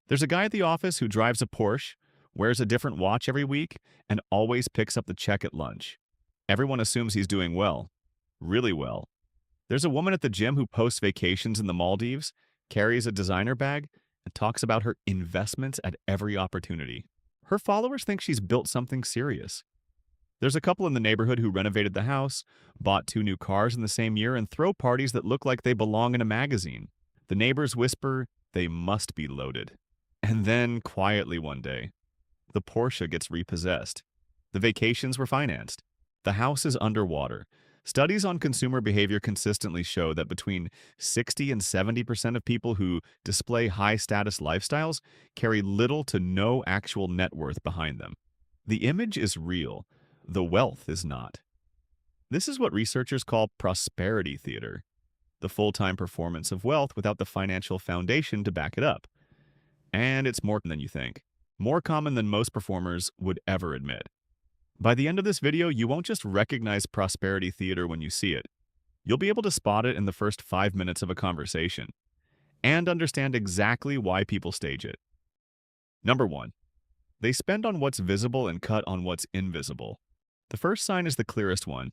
There's a guy at the office who drives a Porsche, wears a different watch every week, and always picks up the check at lunch. Everyone assumes he's doing well. Really well. There's a woman at the gym who posts vacations in the Maldives, carries a designer bag, and talks about her investments at every opportunity. Her followers think she's built something serious. There's a couple in the neighborhood who renovated the house, bought two new cars in the same year, and throw parties that look like they belong in a magazine. The neighbors whisper they must be loaded. And then, quietly one day, the Porsche gets repossessed. The vacations were financed. The house is underwater. Studies on consumer behavior consistently show that between 60 and 70% of people who display high-status lifestyles carry little to no actual net worth behind them. The image is real. The wealth is not. This is what researchers call prosperity theater, the full-time performance of wealth without the financial foundation to back it up. And it's more than you think. More common than most performers would ever admit. By the end of this video, you won't just recognize prosperity theater when you see it. You'll be able to spot it in the first 5 minutes of a conversation and understand exactly why people stage it. Number 1. They spend on what's visible and cut on what's invisible. The first sign is the clearest one,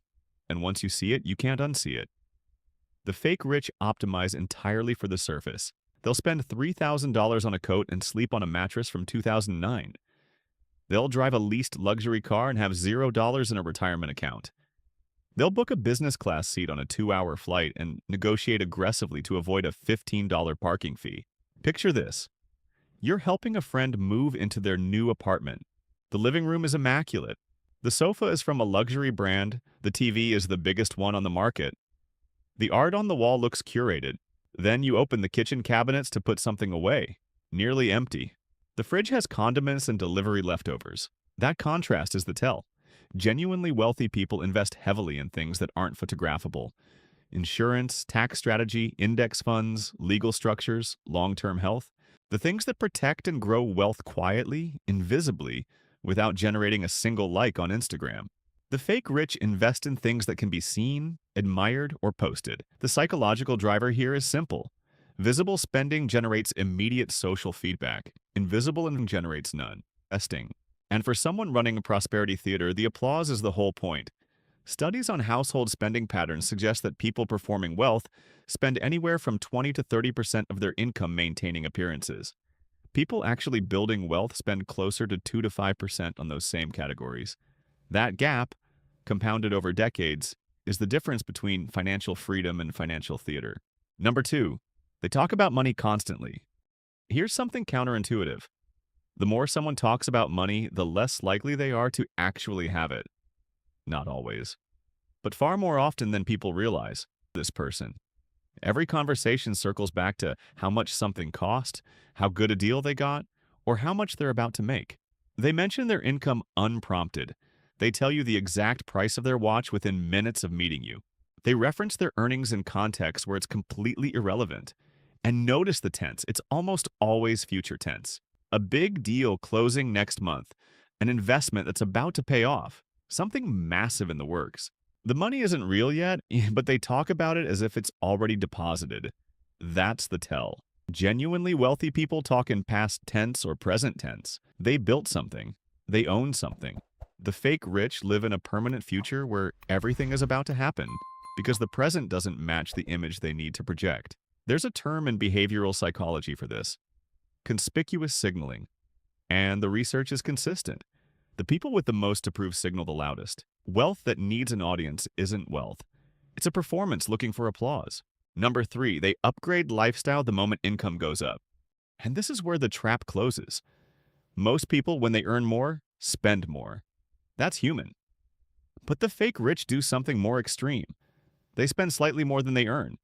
and once you see it, you can't unsee it. The fake rich optimize entirely for the surface. They'll spend $3,000 on a coat and sleep on a mattress from 2009. They'll drive a leased luxury car and have $0 in a retirement account. They'll book a business class seat on a 2-hour flight and negotiate aggressively to avoid a $15 parking fee. Picture this. You're helping a friend move into their new apartment. The living room is immaculate. The sofa is from a luxury brand. The TV is the biggest one on the market. The art on the wall looks curated. Then you open the kitchen cabinets to put something away. Nearly empty. The fridge has condiments and delivery leftovers. That contrast is the tell. Genuinely wealthy people invest heavily in things that aren't photographable. Insurance, tax strategy, index funds, legal structures, long-term health. The things that protect and grow wealth quietly, invisibly, without generating a single like on Instagram. The fake rich invest in things that can be seen, admired, or posted. The psychological driver here is simple. Visible spending generates immediate social feedback. Invisible and generates none. Investing. And for someone running a prosperity theater, the applause is the whole point. Studies on household spending patterns suggest that people performing wealth spend anywhere from 20 to 30% of their income maintaining appearances. People actually building wealth spend closer to 2 to 5% on those same categories. That gap, compounded over decades, is the difference between financial freedom and financial theater. Number 2, they talk about money constantly. Here's something counterintuitive. The more someone talks about money, the less likely they are to actually have it. Not always, but far more often than people realize. This person. Every conversation circles back to how much something cost, how good a deal they got, or how much they're about to make. They mention their income unprompted. They tell you the exact price of their watch within minutes of meeting you. They reference their earnings in context where it's completely irrelevant. And notice the tense. It's almost always future tense. A big deal closing next month. An investment that's about to pay off. Something massive in the works. The money isn't real yet, but they talk about it as if it's already deposited. That's the tell. Genuinely wealthy people talk in past tense or present tense. They built something. They own something. The fake rich live in a permanent future where everything is about to happen because the present doesn't match the image they need to project. There's a term in behavioral psychology for this. Conspicuous signaling. And the research is consistent. The people with the most to prove signal the loudest. Wealth that needs an audience isn't wealth. It's a performance looking for applause. Number 3, they upgrade lifestyle the moment income goes up. And this is where the trap closes. Most people, when they earn more, spend more. That's human. But the fake rich do something more extreme. They spend slightly more than they earn.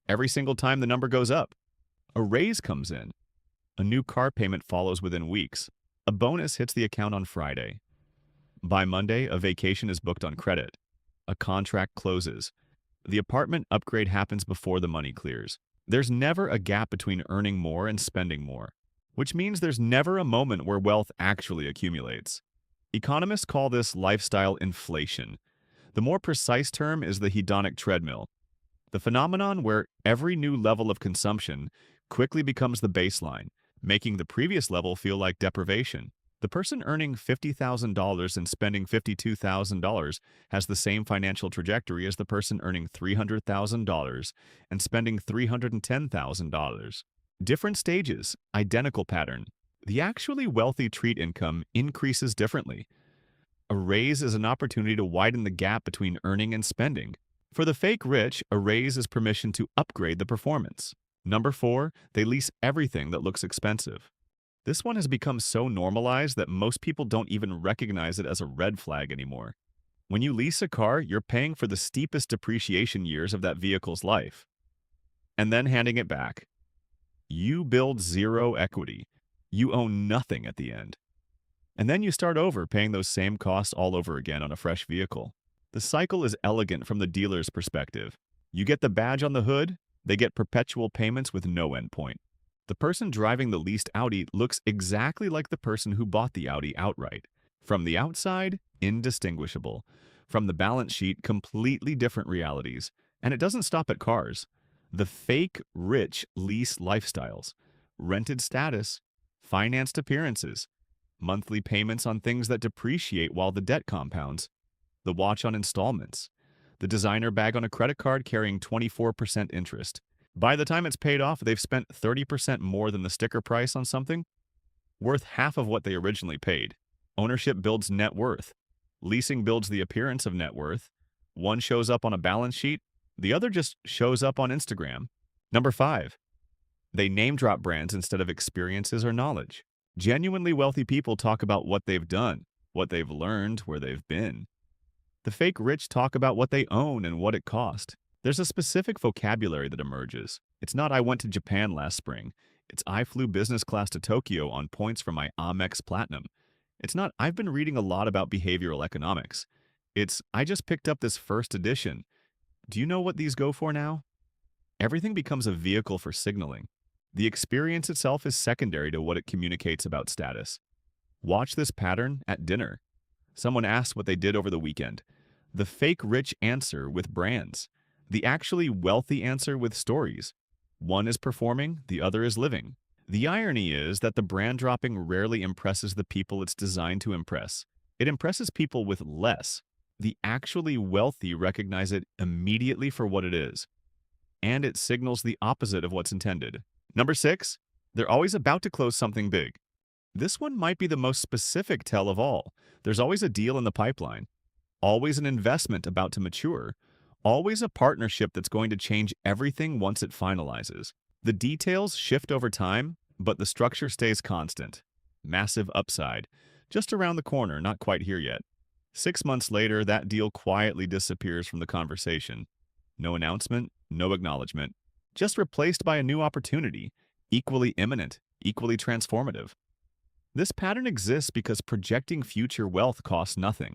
Every single time the number goes up. A raise comes in. A new car payment follows within weeks. A bonus hits the account on Friday. By Monday, a vacation is booked on credit. A contract closes. The apartment upgrade happens before the money clears. There's never a gap between earning more and spending more, which means there's never a moment where wealth actually accumulates. Economists call this lifestyle inflation. The more precise term is the hedonic treadmill, the phenomenon where every new level of consumption quickly becomes the baseline, making the previous level feel like deprivation. The person earning $50,000 and spending $52,000 has the same financial trajectory as the person earning $300,000 and spending $310,000. Different stages, identical pattern. The actually wealthy treat income increases differently. A raise is an opportunity to widen the gap between earning and spending. For the fake rich, a raise is permission to upgrade the performance. Number 4, they lease everything that looks expensive. This one has become so normalized that most people don't even recognize it as a red flag anymore. When you lease a car, you're paying for the steepest depreciation years of that vehicle's life, and then handing it back. You build zero equity. You own nothing at the end. And then you start over paying those same costs all over again on a fresh vehicle. The cycle is elegant from the dealer's perspective. You get the badge on the hood, they get perpetual payments with no endpoint. The person driving the leased Audi looks exactly like the person who bought the Audi outright. From the outside, indistinguishable. From the balance sheet, completely different realities. And it doesn't stop at cars. The fake rich lease lifestyles, rented status, financed appearances, monthly payments on things that depreciate while the debt compounds, the watch on installments, the designer bag on a credit card carrying 24% interest. By the time it's paid off, they've spent 30% more than the sticker price on something, worth half of what they originally paid. Ownership builds net worth. Leasing builds the appearance of net worth. One shows up on a balance sheet, the other just shows up on Instagram. Number 5, they name drop brands instead of experiences or knowledge. Genuinely wealthy people talk about what they've done, what they've learned, where they've been. The fake rich talk about what they own and what it cost. There's a specific vocabulary that emerges. It's not "I went to Japan last spring." It's "I flew business class to Tokyo on points from my Amex Platinum." It's not "I've been reading a lot about behavioral economics." It's "I just picked up this first edition. Do you know what these go for now?" Everything becomes a vehicle for signaling. The experience itself is secondary to what it communicates about status. Watch this pattern at dinner. Someone asks what they did over the weekend. The fake rich answer with brands. The actually wealthy answer with stories. One is performing, the other is living. The irony is that the brand dropping rarely impresses the people it's designed to impress. It impresses people with less. The actually wealthy recognize it immediately for what it is, and it signals the opposite of what's intended. Number 6, they're always about to close something big. This one might be the most specific tell of all. There's always a deal in the pipeline, always an investment about to mature, always a partnership that's going to change everything once it finalizes. The details shift over time, but the structure stays constant. Massive upside. Just around the corner, not quite here yet. 6 months later, that deal quietly disappears from the conversation. No announcement, no acknowledgement. Just replaced by a new opportunity, equally imminent, equally transformative. This pattern exists because projecting future wealth costs nothing.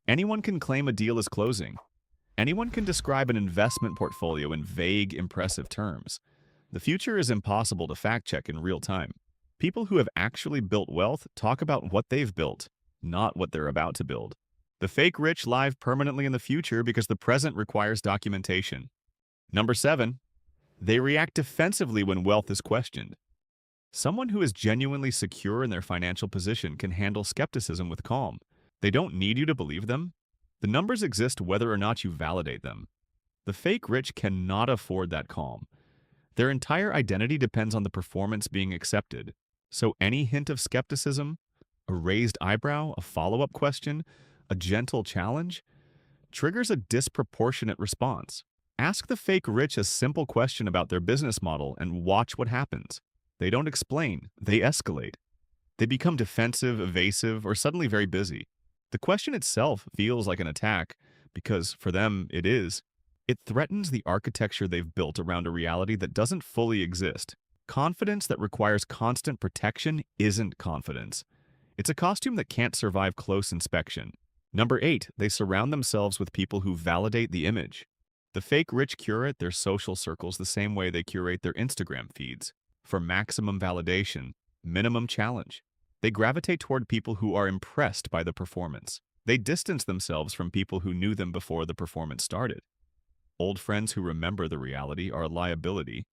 Anyone can claim a deal is closing. Anyone can describe an investment portfolio in vague, impressive terms. The future is impossible to fact-check in real time. People who have actually built wealth talk about what they've built, not what they're about to build. The fake rich live permanently in the future because the present requires documentation. Number 7, they react defensively when wealth is questioned. Someone who is genuinely secure in their financial position can handle skepticism with calm. They don't need you to believe them. The numbers exist whether or not you validate them. The fake rich cannot afford that calm. Their entire identity depends on the performance being accepted. So any hint of skepticism, a raised eyebrow, a follow-up question, a gentle challenge, triggers a disproportionate response. Ask the fake rich a simple question about their business model and watch what happens. They don't explain, they escalate. They become defensive, evasive, or suddenly very busy. The question itself feels like an attack because, for them, it is. It threatens the architecture they've built around a reality that doesn't fully exist. Confidence that requires constant protection isn't confidence. It's a costume that can't survive close inspection. Number 8, they surround themselves with people who validate the image. The fake rich curate their social circles the same way they curate their Instagram feeds. For maximum validation, minimum challenge. They gravitate toward people who are impressed by the performance. They distance themselves from people who knew them before the performance started. Old friends who remember the reality are a liability.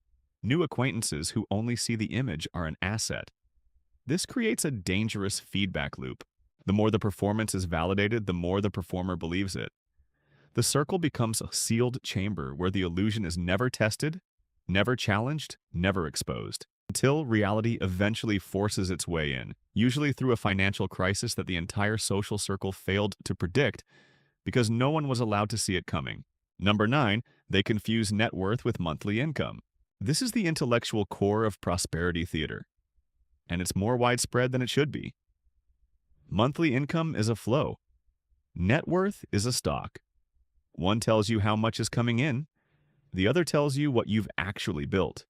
New acquaintances who only see the image are an asset. This creates a dangerous feedback loop. The more the performance is validated, the more the performer believes it. The circle becomes a sealed chamber where the illusion is never tested, never challenged, never exposed, until reality eventually forces its way in, usually through a financial crisis that the entire social circle failed to predict because no one was allowed to see it coming. Number 9, they confuse net worth with monthly income. This is the intellectual core of prosperity theater, and it's more widespread than it should be. Monthly income is a flow. Net worth is a stock. One tells you how much is coming in. The other tells you what you've actually built.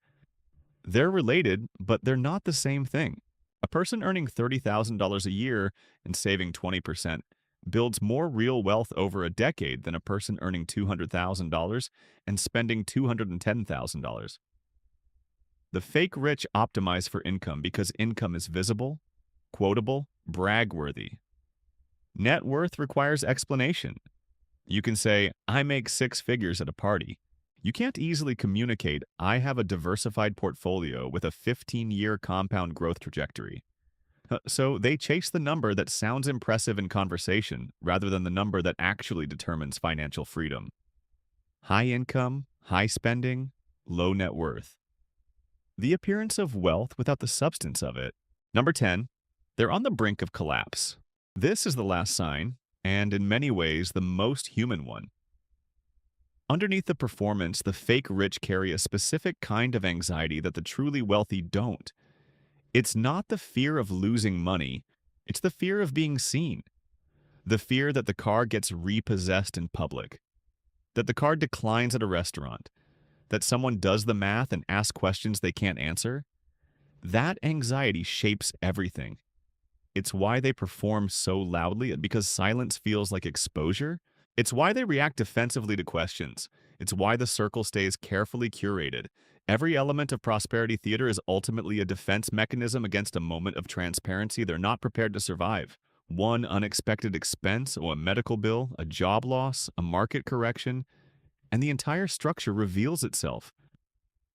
They're related, but they're not the same thing. A person earning $30,000 a year and saving 20% builds more real wealth over a decade than a person earning $200,000 and spending $210,000. The fake rich optimize for income because income is visible, quotable, brag-worthy. Net worth requires explanation. You can say, I make 6 figures at a party. You can't easily communicate, I have a diversified portfolio with a 15-year compound growth trajectory. So they chase the number that sounds impressive in conversation rather than the number that actually determines financial freedom. High income, high spending, low net worth. The appearance of wealth without the substance of it. Number 10, they're on the brink of collapse. This is the last sign, and in many ways the most human one. Underneath the performance, the fake rich carry a specific kind of anxiety that the truly wealthy don't. It's not the fear of losing money, it's the fear of being seen. The fear that the car gets repossessed in public, that the car declines at a restaurant, that someone does the math and asks questions they can't answer. That anxiety shapes everything. It's why they perform so loudly, because silence feels like exposure. It's why they react defensively to questions. It's why the circle stays carefully curated. Every element of prosperity theater is ultimately a defense mechanism against a moment of transparency they're not prepared to survive. One unexpected expense or a medical bill, a job loss, a market correction, and the entire structure reveals itself.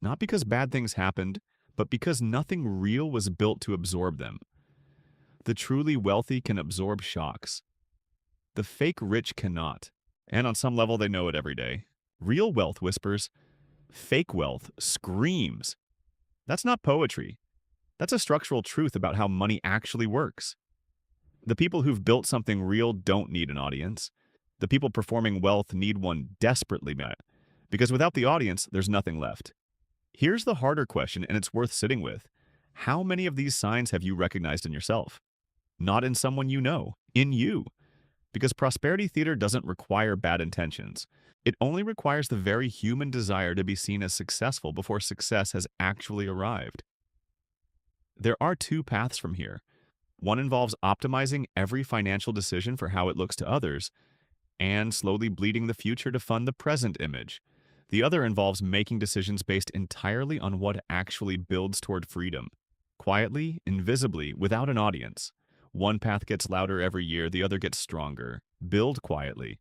Not because bad things happened, but because nothing real was built to absorb them. The truly wealthy can absorb shocks. The fake rich cannot, and on some level they know it every day. Real wealth whispers, fake wealth screams. That's not poetry. That's a structural truth about how money actually works. The people who've built something real don't need an audience. The people performing wealth need one desperately, because without the audience, there's nothing left. Here's the harder question, and it's worth sitting with. How many of these signs have you recognized in yourself? Not in someone you know, in you. Because prosperity theater doesn't require bad intentions. It only requires the very human desire to be seen as successful before success has actually arrived. There are 2 paths from here. One involves optimizing every financial decision for how it looks to others, and slowly bleeding the future to fund the present image. The other involves making decisions based entirely on what actually builds toward freedom. Quietly, invisibly, without an audience. One path gets louder every year, the other gets stronger. Build quietly.